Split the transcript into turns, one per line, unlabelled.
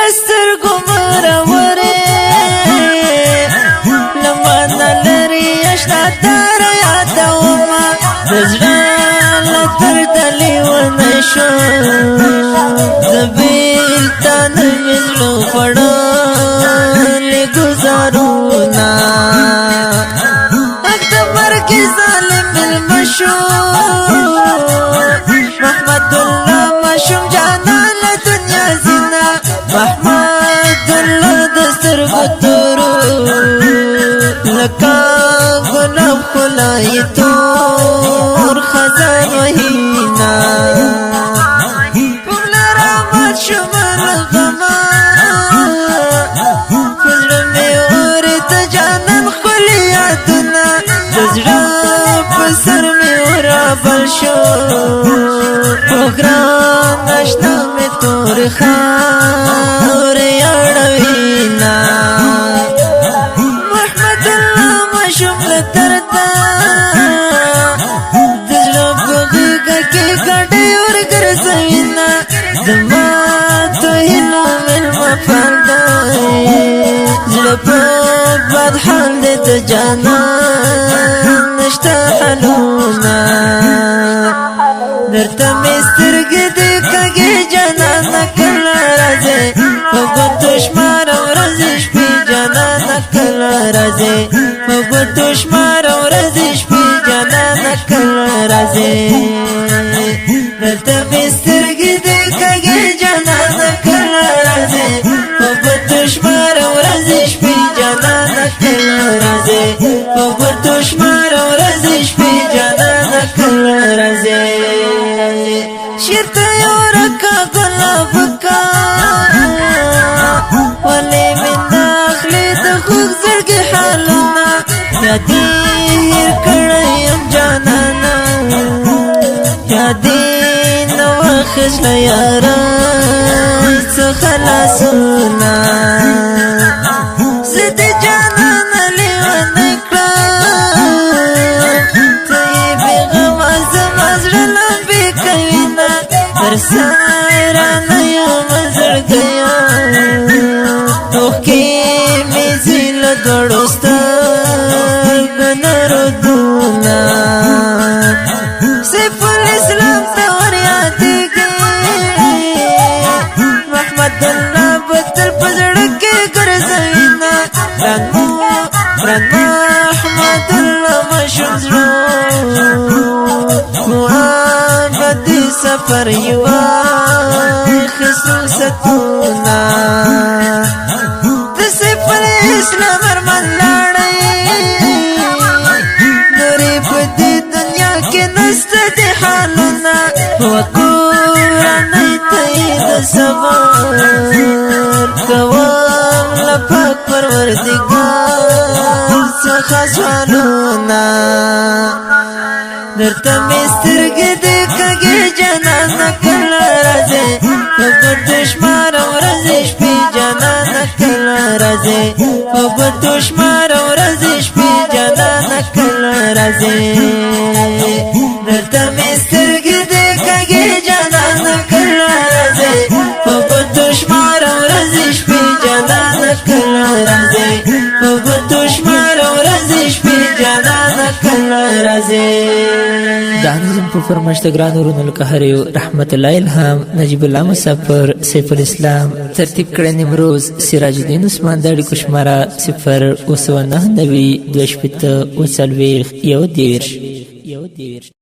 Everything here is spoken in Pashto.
دسترګو مرورې لمانه لري اشنا تر یادوما د زړه له درده لیونی شوم د بېلتانه مې زړه خوړلي ګوزارونه د مرګ ظالم مېلمه شو محمد الله ماشوم جانان له دنیا زینا محمد الله د سترګو تورو لکه ګلاب ښکلی تور خزان وهینا کوم لره مات شوم له غمه په زړه مې اورې د جانان ښکلي یادونه د زړه په سر مې ورابل شو په ګران اشنا مې تورې خاورې اړوینا محمد الله ماشوم له درده د زړه په غېږه کې ګاډۍ ورګرځوینا زما توهینو مېلمه پال دی زړه په بد حال دی د جانان نشته حلونه درته مې سترګې دي کږې جانانه کله راځې په ګوتو شماره ورځې شپې جانانه کله راځې په ګوتو شماره ورځې شپې جانانه کله راځې درته مې سترګې دي کږې جانانه کله راځې په ګوتو شماره ورځې شپې جانانه کله راځې په ګوتو شماره ورځې شپې جانانه کله راځې شیرته یو رکا ګلاب کا ولې مې نه اخلي د خوږ زړګي حالونه یادې هېر کړی یم جانانه یادې نه واخیستله یاره څخه لاسونه زه د جانانه لیونی کړم ته یې بېغمه زما زړه لمبې کوینه تر سارانه یم زړګیه اوښکې مې ځي له دواړو سترګو نه رودونه سیف الاسلام ته وریادېږي محمد الله به تل په زړه کې ګرځوینه ګران محمد الله ماشوم زړه محبتي سفر یوا خصوصتونه د سیف الاسلام ارمان لاړی نورې په دې دنیا کې نسته د حالونه وکورنۍ ته یې د صبر کوم له پاک پروردګار څخه سوالونه درته مې سترګې دي کږې جانانه کله راځې په ګوتو شماره ورځې شپې جانانه کله راځې په ګوتو شماره ورځې شپې جانانه کله راځې درته مې سترګې دي کږې جانانه کله راځې په ګوتو شماره ورځې شپې جانانه کله راځې په ګوتو شماره ورځې شپې جانانه کله راځې
دا نظم په فرمایش د ګران ورونو القهریو رحمت الله الهام نجیب الله مسافر سیف الاسلام ترتیب کړی نیمروز سراج الدین عثمان د اړیکو شماره 0 9 9 2 0 1 1